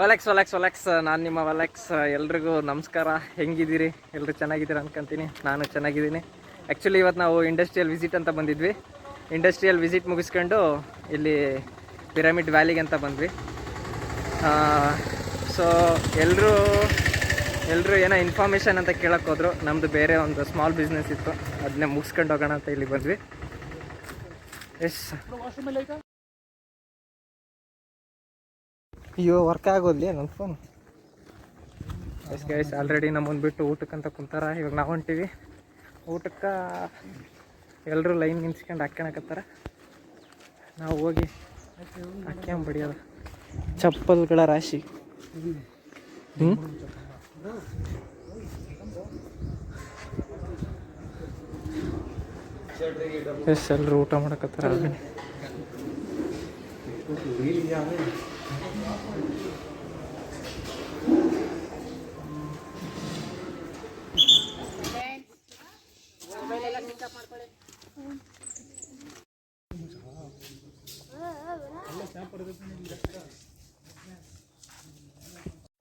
ಒಲೆಕ್ಸ್ ನಾನು ನಿಮ್ಮ ಒಲೆಕ್ಸ್. ಎಲ್ರಿಗೂ ನಮಸ್ಕಾರ. ಹೆಂಗಿದ್ದೀರಿ? ಎಲ್ಲರೂ ಚೆನ್ನಾಗಿದ್ದೀರಾ ಅನ್ಕೊಂತೀನಿ. ನಾನು ಚೆನ್ನಾಗಿದ್ದೀನಿ. ಆ್ಯಕ್ಚುಲಿ ಇವತ್ತು ನಾವು ಇಂಡಸ್ಟ್ರಿಯಲ್ ವಿಸಿಟ್ ಅಂತ ಬಂದಿದ್ವಿ. ಇಂಡಸ್ಟ್ರಿಯಲ್ ವಿಸಿಟ್ ಮುಗಿಸ್ಕೊಂಡು ಇಲ್ಲಿ ಪಿರಮಿಡ್ ವ್ಯಾಲಿಗೆ ಅಂತ ಬಂದ್ವಿ. ಸೊ ಎಲ್ಲರೂ ಏನೋ ಇನ್ಫಾರ್ಮೇಷನ್ ಅಂತ ಕೇಳಕ್ಕೆ ಹೋದ್ರು. ನಮ್ಮದು ಬೇರೆ ಒಂದು ಸ್ಮಾಲ್ ಬಿಸ್ನೆಸ್ ಇತ್ತು, ಅದನ್ನೇ ಮುಗಿಸ್ಕೊಂಡು ಹೋಗೋಣ ಅಂತ ಇಲ್ಲಿ ಬಂದ್ವಿ. ಎಸ್ ಅಯ್ಯೋ ವರ್ಕ್ ಆಗೋದ್ಲಿ ನನ್ನ ಫೋನ್. ಎಸ್ ಗೈಸ್, ಆಲ್ರೆಡಿ ನಮ್ಮನ್ನು ಬಿಟ್ಟು ಊಟಕ್ಕಂತ ಕುಂತಾರ. ಇವಾಗ ನಾವು ಹೊಂಟೀವಿ ಊಟಕ್ಕೆ. ಎಲ್ಲರೂ ಲೈನ್ ನಿಂತ್ಕೊಂಡು ಹಾಕ್ಯಣಕತ್ತಾರ. ನಾವು ಹೋಗಿ ಹಾಕ್ಯಂಬಡಿಯೋದು. ಚಪ್ಪಲ್ಗಳ ರಾಶಿ. ಎಸ್ ಎಲ್ಲರೂ ಊಟ ಮಾಡಕತ್ತಾರ.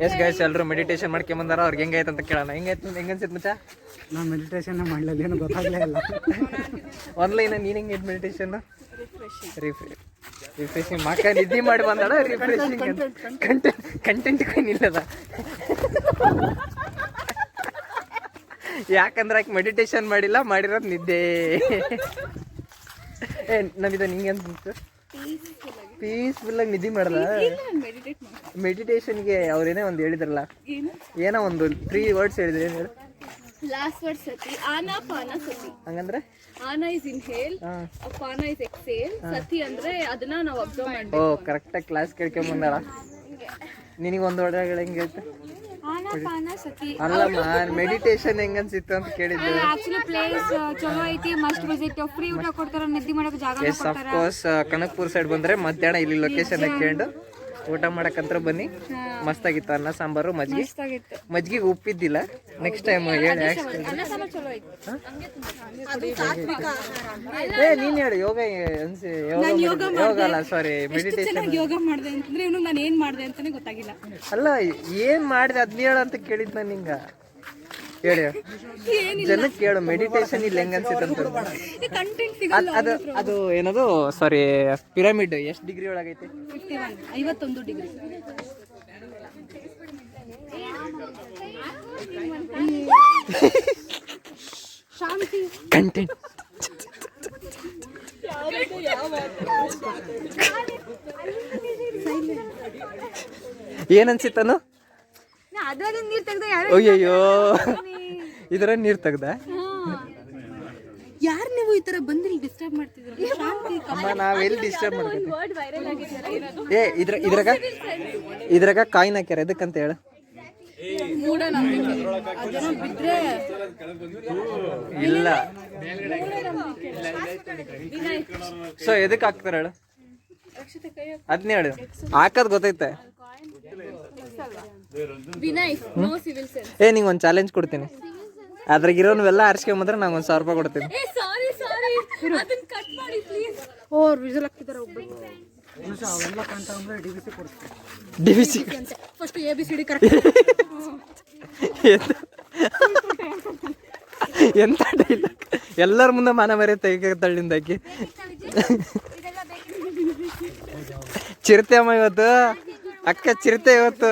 ಎಸ್ ಗೈಸ್, ಎಲ್ಲರೂ ಮೆಡಿಟೇಷನ್ ಮಾಡ್ಕೊಂಬಂದಾರ. ಅವ್ರಿಗೆ ಹೆಂಗಾಯ್ತು ಅಂತ ಕೇಳೋಣ. ಹೆಂಗನ್ಸಿತ್ತು ಮಚ್ಚ? ನಾನು ಮೆಡಿಟೇಷನ್ ಮಾಡಲಿಲ್ಲ, ಏನು ಗೊತ್ತಾಗಲೇ ಇಲ್ಲ. ಆನ್ಲೈನ್ ನೀನು ಹೆಂಗೆ ಮೆಡಿಟೇಷನ್? ರಿಫ್ರೆಶಿಂಗ್ ಮಕ್ಕ ನಿದ್ದೆ ಮಾಡಿ ಬಂದಾಳ. ರಿಫ್ರೆಶಿಂಗ್ ಕಂಟೆಂಟ್ ಏನಿಲ್ಲದ. ಯಾಕಂದ್ರೆ ಆಕೆ ಮೆಡಿಟೇಷನ್ ಮಾಡಿಲ್ಲ, ಮಾಡಿರೋದು ನಿದ್ದೆ. ನಮ್ದು ನಿಂಗೆ ಅಂತ ಪೀಸ್ಫುಲ್ ಆಗಿ ನಿದ್ದೆ ಮಾಡಲ್ಲ. ಮೆಡಿಟೇಷನ್ಗೆ ಅವ್ರೇನೇ ಒಂದು ಹೇಳಿದ್ರಲ್ಲ, ಏನೋ ಒಂದು 3 words ಹೇಳಿದ್ರೆ. ಏನು ಹೇಳು? ಲಾಸ್ಟ್ ವರ್ಡ್ ಸತಿ. ಆನಾ ಪಾನ ಸತಿ. ಹಂಗಂದ್ರೆ ಆನಾ ಇಸ್ ಇನ್ಹೇಲ್, ಪಾನ ಇಸ್ ಎಕ್ಸೇಲ್, ಸತಿ ಅಂದ್ರೆ ಅದನ್ನ ನಾವು ಅಬ್ಸರ್ವ್ ಮಾಡ್ಬೇಕು. ಓ ಕರೆಕ್ಟಾಗಿ ಕ್ಲಾಸ್ ಕೇಳ್ಕೊಂಬಂದಾಳ. ನಿನಗೆ ಒಂದು ಒಳಗಡೆ ಹೆಂಗೆ ಹೇಳ್ತೆ? ಆನಾ ಪಾನ ಸತಿ. ಅಲ್ಲಮ್ಮ, ಮೆಡಿಟೇಷನ್ ಹೆಂಗನ್ಸಿತ್ತು ಅಂತ ಕೇಳಿದ್ದು. ಆಕ್ಚುಲಿ ಪ್ಲೇಸ್ ಚಲೋ ಐತಿ, ಮಸ್ಟ್ ವಿಸಿಟ್. ಫ್ರೀ ಊಟ ಕೊಡ್ತಾರ, ನಿದ್ದೆ ಮಾಡಕ್ಕೆ ಜಾಗ ಕೊಡ್ತಾರ. Yes of course. Kanakpur side ಬಂದ್ರೆ ಮಧ್ಯಾಹ್ನ ಇಲ್ಲಿ ಲೊಕೇಶನ್ ಹಾಕೊಂಡು ಊಟ ಮಾಡಕ್ಕಂತ್ರ ಬನ್ನಿ. ಮಸ್ತಾಗಿತ್ತು. ಅನ್ನ ಸಾಂಬಾರು, ಮಜ್ಜಿಗೆ ಉಪ್ಪಿದ್ದಿಲ್ಲ. ನೆಕ್ಸ್ಟ್ ಟೈಮ್ ಹೇಳಿ. ನೀನ್ ಹೇಳು. ಯೋಗ ಯೋಗ ಅಲ್ಲ, ಸಾರಿ, ಮೆಡಿಟೇಷನ್. ಯೋಗ ಮಾಡಿದೆ ಅಂತಂದ್ರೆ ನಾನು ಏನ್ ಮಾಡಿದೆ ಅಂತಾನೆ ಗೊತ್ತಾಗಿಲ್ಲ. ಅಲ್ಲ, ಏನ್ ಮಾಡಿದೆ ಅದ್ನ ಹೇಳ ಅಂತ ಕೇಳಿದ್ ನಾನು. ನಿಂಗ ಹೇಳಿ, ಜನಕ್ಕೆ ಕೇಳು. ಮೆಡಿಟೇಷನ್ ಇಲ್ಲಿ ಹೆಂಗ ಅನ್ಸಿತ್ತು? ಅದು ಏನದು, ಸಾರಿ, ಪಿರಮಿಡ್ ಎಷ್ಟು ಡಿಗ್ರಿ ಒಳಗೈತಿ? 51 ಡಿಗ್ರಿ. ಶಾಂತಿ ಕಂಟೆಂಟ್. ಏನ್ ಅನ್ಸಿತ್ತನು? ಅಯ್ಯಯ್ಯೋ, ಇದರ ನೀರ್ ತೆಗ್ದ. ಯಾರು ನೀವು ಈ ತರ ಬಂದು ಡಿಸ್ಟರ್ಬ್ ಮಾಡ್ತಿದ್ರಿ? ಅಮ್ಮ, ನಾವೆಲ್ಲಿ ಡಿಸ್ಟರ್ಬ್ ಮಾಡ್ತೀವಿ? ಇದ್ರಾಗ ಕಾಯಿನ್ ಹಾಕ್ಯಾರ. ಎದಕ್ಕಂತ ಹೇಳ? ಇಲ್ಲ. ಸೊ ಎದಕ್ ಹಾಕ್ತಾರ ಹೇಳು? ಅದ್ನ ಹೇಳು. ಹಾಕದ್ ಗೊತ್ತೈತೆ. ನಿಂಗೆ ಒಂದು ಚಾಲೆಂಜ್ ಕೊಡ್ತೀನಿ. ಅದ್ರಾಗ ಇರೋನ್ವೆಲ್ಲ ಆರಿಸ್ಕೊಂಬಂದ್ರೆ ನಂಗೆ ಒಂದು 1000 ರೂಪಾಯಿ ಕೊಡ್ತೀನಿ. ಡಿವಿಸಿ ಎಂತ ಡೈಲಾಗ್! ಎಲ್ಲರ ಮುಂದೆ ಮಾನ ಮರ್ಯಾದೆ ತೆಗಿತಾಳಿಂದಾಕಿ. ಚಿರತೆ ಅಮ್ಮ ಇವತ್ತು. ಅಕ್ಕ ಚಿರತೆ ಇವತ್ತು.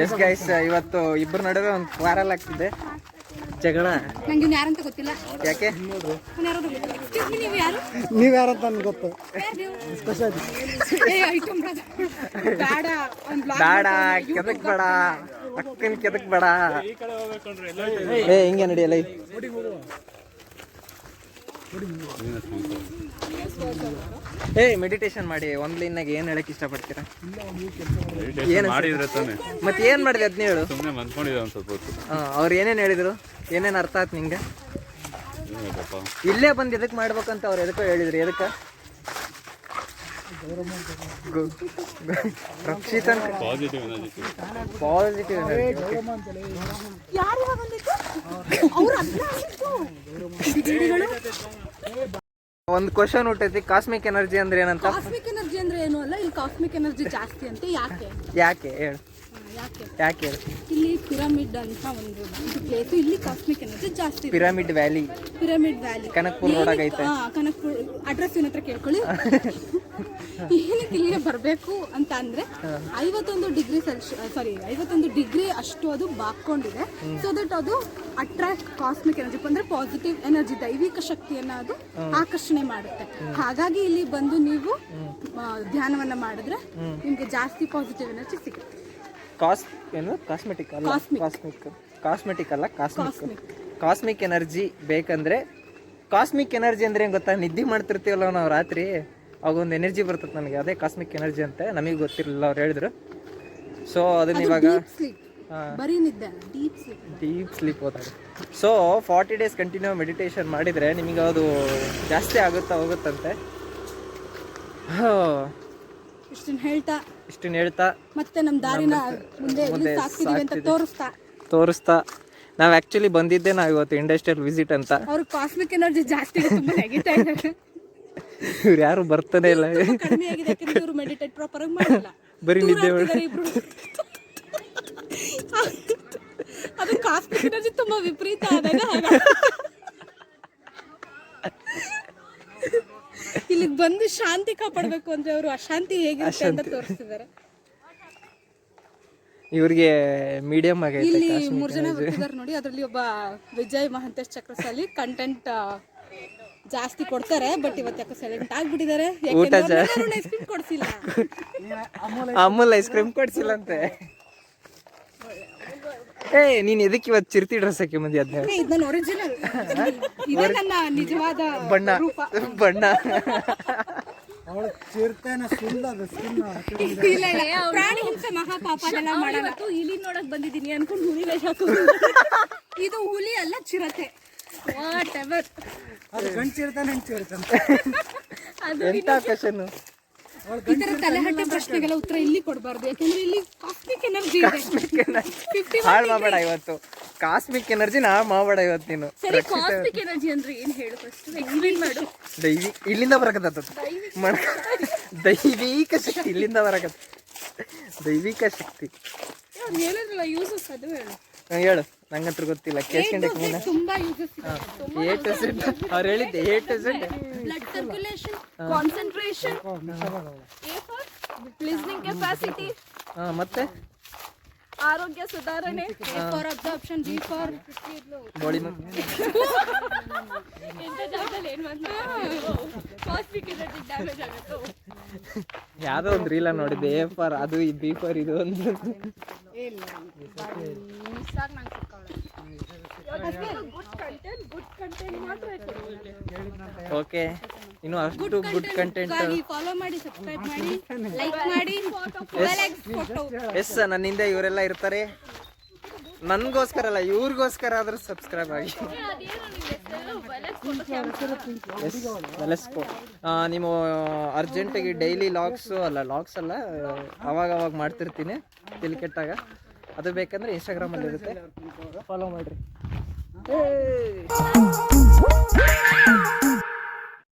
ಎಸ್ ಗೈಸ್, ಇವತ್ತು ಇಬ್ಬರ ನಡುವೆ ಒಂದು ವಾರಲ್ ಆಗ್ತಿದೆ ಜಗಳ. ನಂಗೆ ಯಾರಂತ ಗೊತ್ತಿಲ್ಲ. ಯಾಕೆ? ನೀವು ಯಾರಂತ ನನ್ಗೆ ಗೊತ್ತು. ಬೇಡ, ಕೆದಕ್ ಬೇಡ, ಅಕ್ಕನ ಕೆದಕ್ ಬೇಡ. ಹಿಂಗೆ ನಡಿಯಲ್ಲ. ಮೆಡಿಟೇಷನ್ ಮಾಡಿ ಆನ್ಲೈನ್ನಾಗ ಏನು ಹೇಳಕ್ ಇಷ್ಟಪಡ್ತೀರಾ? ಮತ್ತೆ ಏನು ಮಾಡಿದೆ ಅದನ್ನ ಹೇಳು. ಅವ್ರು ಏನೇನು ಹೇಳಿದ್ರು? ಏನೇನು ಅರ್ಥ ಆಯ್ತು ನಿಂಗೆ? ಇಲ್ಲೇ ಬಂದು ಎದಕ್ಕೆ ಮಾಡ್ಬೇಕಂತ ಅವ್ರು ಎದಕ್ಕೋ ಹೇಳಿದ್ರು. ಎದಕ್ಕೆ? ರಕ್ಷಿತ್ ಅಂತ ಪಾಸಿಟಿವ್ ಎನರ್ಜಿ. ಯಾರು ಇವಾಗ ಬಂದಿತ್ತು ಅವ್ರು ಅದನ್ನ ಒಂದು ಕ್ವಶನ್ ಹುಟ್ಟೈತಿ, ಕಾಸ್ಮಿಕ್ ಎನರ್ಜಿ ಅಂದ್ರೆ ಏನಂತ? ಕಾಸ್ಮಿಕ್ ಎನರ್ಜಿ ಅಂದ್ರೆ ಏನು ಅಲ್ಲ, ಇಲ್ಲಿ ಕಾಸ್ಮಿಕ್ ಎನರ್ಜಿ ಜಾಸ್ತಿ ಅಂತ. ಯಾಕೆ ಯಾಕೆ ಹೇಳು, ಯಾಕೆ ಯಾಕೆ ಹೇಳು? ಇಲ್ಲಿ ಪಿರಮಿಡ್ ಅಂತ ಒಂದು ಪ್ಲೇಸ್, ಇಲ್ಲಿ ಕಾಸ್ಮಿಕ್ ಎನರ್ಜಿ ಜಾಸ್ತಿ. Pyramid valley, pyramid valley Kanakpur ರೋಡಾಗ ಐತೆ. ಕನಕ್ಪುರ್ ಅಡ್ರೆಸ್ ಏನ ಹತ್ರ ಕೇಳ್ಕೊಳ್ಳಿ. ಏನಕ್ಕೆ ಇಲ್ಲಿಗೆ ಬರಬೇಕು ಅಂತ ಅಂದ್ರೆ 51 ಡಿಗ್ರಿ ಅಷ್ಟು ಅದು ಬಾಕೊಂಡಿದೆ. ಸೊ ದಟ್ ಅದು ಅಟ್ರಾಕ್ಟ್ ಕಾಸ್ಮಿಕ್ ಎನರ್ಜಿ ಅಂದ್ರೆ ಪಾಸಿಟಿವ್ ಎನರ್ಜಿ, ದೈವಿಕ ಶಕ್ತಿಯನ್ನ ಅದು ಆಕರ್ಷಣೆ ಮಾಡುತ್ತೆ. ಹಾಗಾಗಿ ಇಲ್ಲಿ ಬಂದು ನೀವು ಧ್ಯಾನವನ್ನ ಮಾಡಿದ್ರೆ ನಿಮ್ಗೆ ಜಾಸ್ತಿ ಪಾಸಿಟಿವ್ ಎನರ್ಜಿ ಸಿಗುತ್ತೆ. ಕಾಸ್ಮೆಟಿಕ್ ಅಲ್ಲ, ಕಾಸ್ಮಿಕ್ ಎನರ್ಜಿ ಬೇಕಂದ್ರೆ, ಕಾಸ್ಮಿಕ್ ಎನರ್ಜಿ ಅಂದ್ರೆ ಏನ್ ಗೊತ್ತಾ? ನಿದ್ದೆ ಮಾಡ್ತಿರ್ತೀವಲ್ಲ ನಾವು ರಾತ್ರಿ, ಆಗೊಂದು ಎನರ್ಜಿ ಬರ್ತದೆ ನನಗೆ, ಅದೇ ಕಾಸ್ಮಿಕ್ ಎನರ್ಜಿ ಅಂತ. ನಮಗೆ ಗೊತ್ತಿರಲಿಲ್ಲ, ಅವ್ರು ಹೇಳಿದ್ರು. ಸೊ ಅದನ್ನ ಇವಾಗ ಡೀಪ್ ಸ್ಲೀಪ್ ಹೋದಾಗ. ಸೊ 40 days ಕಂಟಿನ್ಯೂ ಮೆಡಿಟೇಷನ್ ಮಾಡಿದರೆ ನಿಮಗೆ ಅದು ಜಾಸ್ತಿ ಹೋಗುತ್ತಂತೆ. ಇಷ್ಟನ್ನ ಹೇಳ್ತಾ ಮತ್ತೆ ನಮ್ಮ ದಾರಿನ ಮುಂದೆ ತೋರಿಸ್ತಾ ನಾವು ಆ್ಯಕ್ಚುಲಿ ಬಂದಿದ್ದೆ ನಾವು ಇವತ್ತು ಇಂಡಸ್ಟ್ರಿಯಲ್ ವಿಸಿಟ್ ಅಂತ. ಅವ್ರು ಕಾಸ್ಮಿಕ್ ಎನರ್ಜಿ ಜಾಸ್ತಿ ತುಂಬಾ ನೆಗೆತಾ ಇದ್ದಾರೆ. ಇವ್ರು ಯಾರು ಬರ್ತಾನೆ ಇಲ್ಲ, ಕಡಿಮೆ ಆಗಿದೆ ಯಾಕಂದ್ರೆ ಇವರು ಮೆಡಿಟೇಟ್ ಪ್ರಾಪರ್ ಆಗಿ ಮಾಡಿಲ್ಲ, ಬರೀ ನಿದ್ದೆ. ಅದು ಕಾಸ್ಮಿಕ್ ಎನರ್ಜಿ ತುಂಬಾ ವಿಪರೀತ ಆದಾಗ ಇಲ್ಲಿಗೆ ಬಂದು ಶಾಂತಿ ಕಾಪಾಡಬೇಕು ಅಂದ್ರೆ ಅವರು ಅಶಾಂತಿ ಹೇಗಿರುತ್ತೆ ಅಂತ ತೋರಿಸ್ತಿದ್ದಾರೆ. ಇವ್ರಿಗೆ ಮೀಡಿಯಂ ಆಗೈತೆ. ಇಲ್ಲಿ 3 ಜನ ಬರ್ತಿದ್ದಾರೆ ನೋಡಿ, ಅದರಲ್ಲಿ ಒಬ್ಬ ವಿಜಯ್ ಮಹಾಂತೇಶ್ ಚಕ್ರಸಾಲಿ ಕಂಟೆಂಟ್ ಜಾಸ್ತಿ ಕೊಡ್ತಾರೆ. ಬಟ್ ಇವತ್ತು ಯಾಕೆ ಸೈಲೆಂಟ್ ಆಗ್ಬಿಟ್ಟಿದ್ದಾರೆ, ಐಸ್ ಕ್ರೀಮ್ ಕೊಡ್ಸಿಲ್ಲ. ಅಮೂಲ್ ಐಸ್ ಕ್ರೀಮ್ ಕೊಡ್ಸಿಲ್ಲ ಅಂತೆ. ನೀನ್ ಎದಕ್ಕೆ ಇವತ್ತು ಚಿರ್ತಿ ಡ್ರೆಸ್ ಹಾಕಿ ಬಂದಿ? ಅದನ್ನ ಇದು ನನ್ನ ಒರಿಜಿನಲ್, ಇದೇ ನನ್ನ ನಿಜವಾದ ಬಣ್ಣ. ಪ್ರಾಣಿ ಹಿಂಸೆ ಮಹಾಪಾಪ ಅದೆಲ್ಲ ಮಾಡಲ್ಲ. ಹುಲಿ ನೋಡಕ್ ಬಂದಿದ್ದೀನಿ ಅನ್ಕೊಂಡು ಹುಲಿ ವೇಷ ಹಾಕೊಂಡು. ಇದು ಹುಲಿ ಅಲ್ಲ, ಚಿರತೆ. What ever. ಎಂತ ಕ್ವಶನ್? ಈ ತರ ತಲೆಹಟ್ಟೆ ಪ್ರಶ್ನೆಗೆಲ್ಲ ಉತ್ತರ ಇಲ್ಲಿ ಕೊಡಬಾರ್ದು, ಯಾಕಂದ್ರೆ ಇಲ್ಲಿ ಕಾಸ್ಮಿಕ್ ಎನರ್ಜಿ ಇದೆ. ಹಾಳು ಮಾಡಬೇಡ ಇವತ್ತು, ಕಾಸ್ಮಿಕ್ ಎನರ್ಜಿ ನಾ ಮಾಡಬೇಡ ಇವತ್ತು ನೀನು. ಸರಿ, ಕಾಸ್ಮಿಕ್ ಎನರ್ಜಿ ಅಂದ್ರೆ ಏನ್ ಹೇಳು, ಫಸ್ಟ್ ಎಕ್ಸ್ಪ್ಲೇನ್ ಮಾಡು. ಇಲ್ಲಿಂದ ಬರಕತ್ತ ದೈವಿಕ ಶಕ್ತಿ, ಇಲ್ಲಿಂದ ಬರಕತ್ತ ದೈವಿಕ ಶಕ್ತಿ. ಹೇಳಿದ್ರಲ್ಲ ಯೂಸಸ್, ಅದು ಹೇಳು. ಹೇಳು, ನಂಗಂತ್ರ ಗೊತ್ತಿಲ್ಲ. ಕೇಳ್ಕೊಂಡೆ ತುಂಬಾ ಯೂಸಸ್ ಇದೆ. ಅವ್ರು ಹೇಳಿದ್ದೆ A to Z. Blood circulation, concentration, A for listening capacity, ಮತ್ತೆ ಆರೋಗ್ಯ ಸುಧಾರಣೆ, A for absorption, B for body. ಇಂತ ಜಾಗದಲ್ಲಿ ಏನು ಕಾಸ್ಮಿಕ್ ಎನರ್ಜಿ ಡ್ಯಾಮೇಜ್ ಆಗುತ್ತೋ. ಯಾವುದೋ ಒಂದು ರೀಲ ನೋಡಿದ್ದೆ, A for ಅದು, B for ಇದು ಒಂದು. ಓಕೆ, ಇನ್ನು ಅಷ್ಟು ಗುಡ್ ಕಂಟೆಂಟ್. ಫಾಲೋ ಮಾಡಿ, ಸಬ್ಸ್ಕ್ರೈಬ್ ಮಾಡಿ, ಲೈಕ್ ಮಾಡಿ. ಎಸ್, ನನ್ನಿಂದ ಇವರೆಲ್ಲ ಇರ್ತಾರೆ. ನನ್ಗೋಸ್ಕರ ಅಲ್ಲ, ಇವ್ರಿಗೋಸ್ಕರ ಆದ್ರೂ ಸಬ್ಸ್ಕ್ರೈಬ್ ಆಗಿ. ನೀವು ಅರ್ಜೆಂಟಾಗಿ ಡೈಲಿ ಲಾಗ್ಸ್ ಅಲ್ಲ ಅವಾಗ ಮಾಡ್ತಿರ್ತೀನಿ ತಿಳಿ ಕೆಟ್ಟಾಗ. ಅದು ಬೇಕಂದ್ರೆ ಇನ್ಸ್ಟಾಗ್ರಾಮಲ್ಲಿ ಇರುತ್ತೆ, ಫಾಲೋ ಮಾಡಿರಿ.